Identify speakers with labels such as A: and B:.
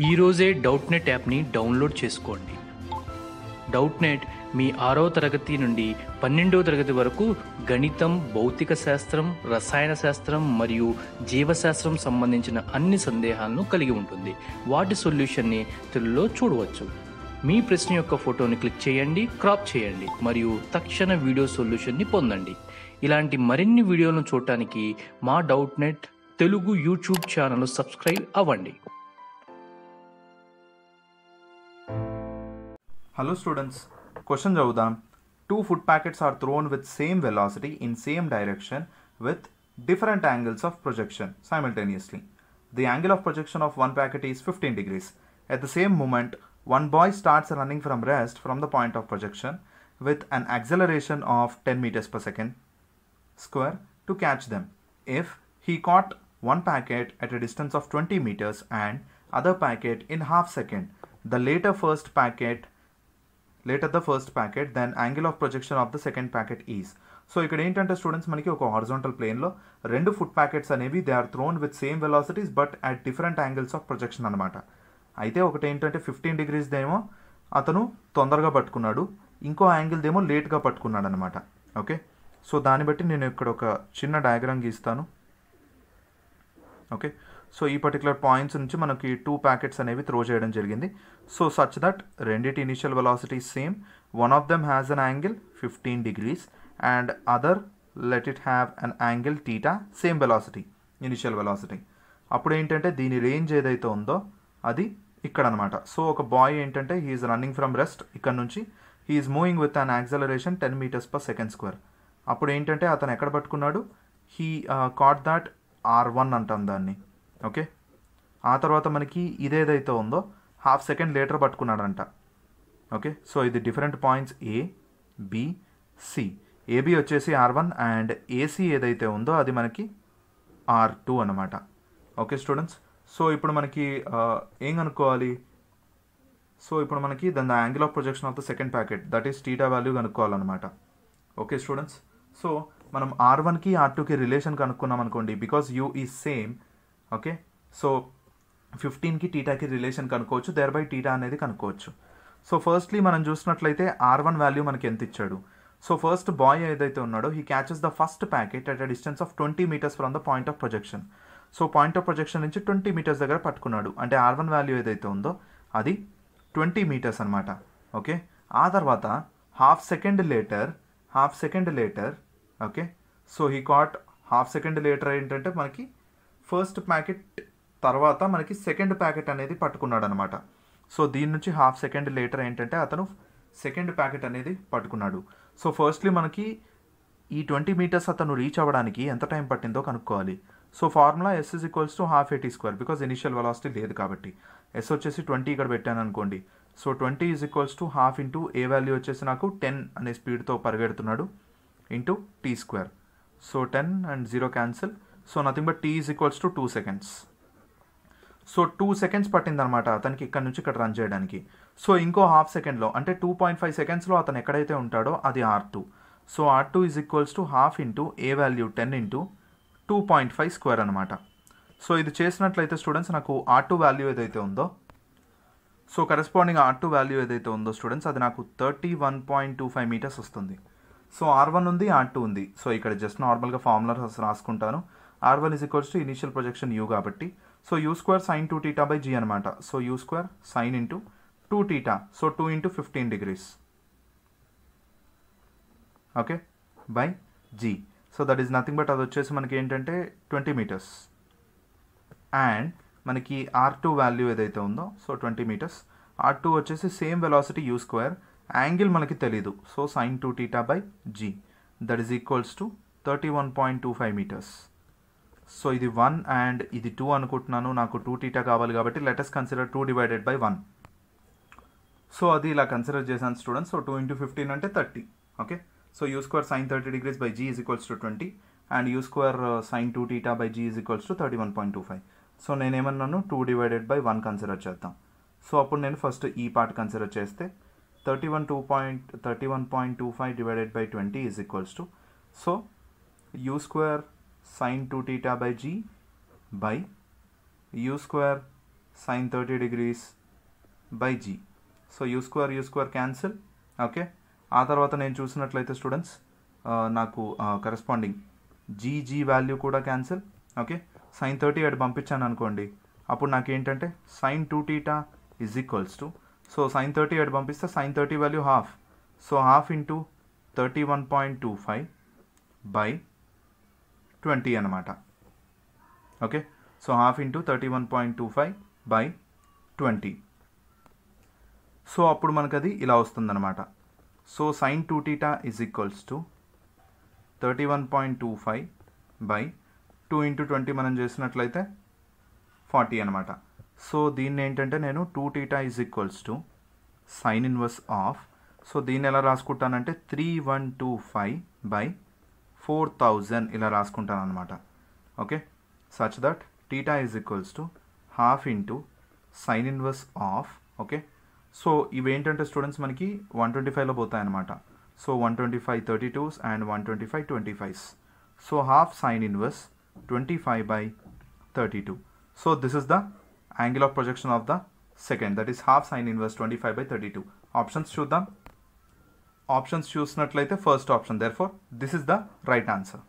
A: ఈరోజే డౌట్నెట్ యాప్ని డౌన్లోడ్ చేసుకోండి. డౌట్నెట్ మీ 6వ తరగతి నుండి 12వ తరగతి వరకు గణితం, భౌతిక శాస్త్రం, రసాయన శాస్త్రం మరియు జీవశాస్త్రం సంబంధించిన అన్ని సందేహాలను కలిగి ఉంటుంది. వాటి సొల్యూషన్ని తెలుగులో చూడవచ్చు. మీ ప్రశ్న యొక్క ఫోటోని క్లిక్ చేయండి, క్రాప్ చేయండి మరియు తక్షణ వీడియో సొల్యూషన్ని పొందండి. ఇలాంటి మరిన్ని వీడియోలను చూడటానికి మా Doubtnut Telugu YouTube channel subscribe అవ్వండి.
B: Hello students, question చదువుదాం. Two food packets are thrown with same velocity in same direction with different angles of projection simultaneously. The angle of projection of one packet is 15 degrees. At the same moment, one boy starts running from rest from the point of projection with an acceleration of 10 meters per second square to catch them. If he caught one packet at a distance of 20 meters and other packet in half second, the later the first packet, then angle of projection of the second packet is. So ఇక్కడ ఏంటంటే students మనకి ఒక horizontal ప్లేన్లో రెండు food packets అనేవి they are thrown with same velocities but at different angles of projection అనమాట. అయితే ఒకటి ఏంటంటే 15 degrees దేమో అతను తొందరగా పట్టుకున్నాడు, ఇంకో యాంగిల్ దేమో లేట్గా పట్టుకున్నాడు అనమాట. ఓకే, సో దాన్ని బట్టి నేను ఇక్కడ ఒక చిన్న డయాగ్రామ్ గీస్తాను. ఓకే, సో ఈ పర్టికులర్ పాయింట్స్ నుంచి మనకి 2 ప్యాకెట్స్ అనేవి త్రో చేయడం జరిగింది. సో సచ్ దట్ రెండిటి initial velocity same, one of them has an angle 15 degrees and other let it have an angle theta, same velocity initial velocity. అప్పుడు ఏంటంటే దీని రేంజ్ ఏదైతే ఉందో అది ఇక్కడ అనమాట. సో ఒక బాయ్ ఏంటంటే హీఈస్ రన్నింగ్ ఫ్రమ్ రెస్ట్, ఇక్కడ నుంచి he is moving with an acceleration 10 meters per second square. అప్పుడు ఏంటంటే అతను ఎక్కడ పట్టుకున్నాడు, హీ కాట్ దట్ R1 అంటాం దాన్ని. ఓకే, ఆ తర్వాత మనకి ఇదేదైతే ఉందో హాఫ్ సెకండ్ లేటర్ పట్టుకున్నాడంట. ఓకే, సో ఇది different points A, B, C. AB వచ్చేసి R1 అండ్ ఏసీ ఏదైతే ఉందో అది మనకి R2 అనమాట. ఓకే స్టూడెంట్స్, సో ఇప్పుడు మనకి ఏం కనుక్కోవాలి, సో ఇప్పుడు మనకి దాని angle of projection of the second packet that is theta value కనుక్కోవాలన్నమాట. ఓకే స్టూడెంట్స్, సో మనం R1కి R2కి రిలేషన్ కనుక్కున్నాం అనుకోండి, because u is same. Okay, so 15కి టీటాకి రిలేషన్ కనుక్కోవచ్చు, దేర్ బై టీటా అనేది కనుక్కోవచ్చు. సో ఫస్ట్లీ మనం చూసినట్లయితే R1 వాల్యూ మనకి ఎంత ఇచ్చాడు. సో ఫస్ట్ బాయ్ ఏదైతే ఉన్నాడో he catches the first packet at a distance of 20 meters from the point of projection. So point of projection నుంచి 20 meters దగ్గర పట్టుకున్నాడు, అంటే R1 వాల్యూ ఏదైతే ఉందో అది 20 meters అనమాట. ఓకే, ఆ తర్వాత half second later okay, so he cot half second later ఏంటంటే మనకి ఫస్ట్ ప్యాకెట్ తర్వాత మనకి సెకండ్ ప్యాకెట్ అనేది పట్టుకున్నాడు అనమాట. సో దీని నుంచి హాఫ్ సెకండ్ లేటర్ ఏంటంటే అతను సెకండ్ ప్యాకెట్ అనేది పట్టుకున్నాడు. సో ఫస్ట్లీ మనకి ఈ 20 meters అతను రీచ్ అవ్వడానికి ఎంత టైం పట్టిందో కనుక్కోవాలి. So formula S is equals to half AT square, because initial velocity లేదు కాబట్టి. S వచ్చేసి 20 ఇక్కడ పెట్టాను అనుకోండి. So 20 is equals to half into A value వచ్చేసి నాకు 10 అనే స్పీడ్తో పరిగెడుతున్నాడు into T square. So 10 and 0 cancel. So nothing but t is equals to 2 seconds. So 2 seconds పట్టిందనమాట అతనికి ఇక్కడ నుంచి ఇక్కడ రన్ చేయడానికి. సో ఇంకో హాఫ్ సెకండ్లో అంటే 2.5 secondsలో అతను ఎక్కడైతే ఉంటాడో అది R2. So R2 is equals to half into A value 10 into 2.5 square అనమాట. సో ఇది చేసినట్లయితే స్టూడెంట్స్ నాకు R2 వాల్యూ ఏదైతే ఉందో, సో కరెస్పాండింగ్ R2 వాల్యూ ఏదైతే ఉందో స్టూడెంట్స్ అది నాకు 31.25 meters వస్తుంది. సో R1 ఉంది, R2 ఉంది. సో ఇక్కడ జస్ట్ నార్మల్గా ఫార్ములా రాసుకుంటాను. R1 is equals to initial projection U కాబట్టి, so U square sin 2 theta by G అనమాట. So U square sin into 2 theta, so 2 into 15 degrees okay by G. So that is nothing but అది వచ్చేసి మనకి ఏంటంటే 20 meters and మనకి R2 value ఏదైతే ఉందో so 20 meters. R2 వచ్చేసి same velocity U square, angle మనకి తెలీదు, so sin 2 theta by G that is equals to 31.25 meters. So ఇది 1 అండ్ ఇది 2 అనుకుంటున్నాను, నాకు 2 theta కావాలి కాబట్టి let us consider 2 divided by 1. So అది ఇలా కన్సిడర్ చేశాను స్టూడెంట్స్. సో 2 into 15 అంటే 30. Okay, so U square sin 30 degrees by G is equals to 20 and U square sin 2 theta by G is equals to 31.25. So నేనేమన్నాను 2 divided by 1 consider చేద్దాం. So అప్పుడు నేను first ఈ part consider చేస్తే 31.25 divided by 20 is equals to, so U square sin 2 theta by G by U square sin 30 degrees by g. So you square cancel. Okay, ఆ తర్వాత నేను చూసినట్లయితే students నాకు కరెస్పాండింగ్ జీజీ వాల్యూ కూడా cancel. Okay, sin 30 అటు పంపించాను అనుకోండి, అప్పుడు నాకు ఏంటంటే sin 2θ is equals to, so sin 30 అటు పంపిస్తే sin 30 value half, so half into 31.25 by 20 అనమాట. Okay, so half into 31.25 by 20. So అప్పుడు మనకు అది ఇలా వస్తుందన్నమాట. So sin 2θ is equals to 31.25 by 2 into 20 మనం చేసినట్లయితే 40 అనమాట. సో దీన్ని ఏంటంటే నేను 2θ is equals to sine inverse of, so దీన్ని ఎలా రాసుకుంటానంటే 3125 బై 4000 ఇలా రాసుకుంటాను అనమాట. Okay, such that θ is equals to half into sine inverse of. Okay, so ఇవేంటంటే స్టూడెంట్స్ మనకి 125లో పోతాయన్నమాట. So 125 32s and 125 25s. So half sine inverse 25 by 32. So this is the angle of projection of the second, that is half sin inverse 25 by 32. Options చూద్దాం. Options చూసినట్లయితే first option, therefore this is the right answer.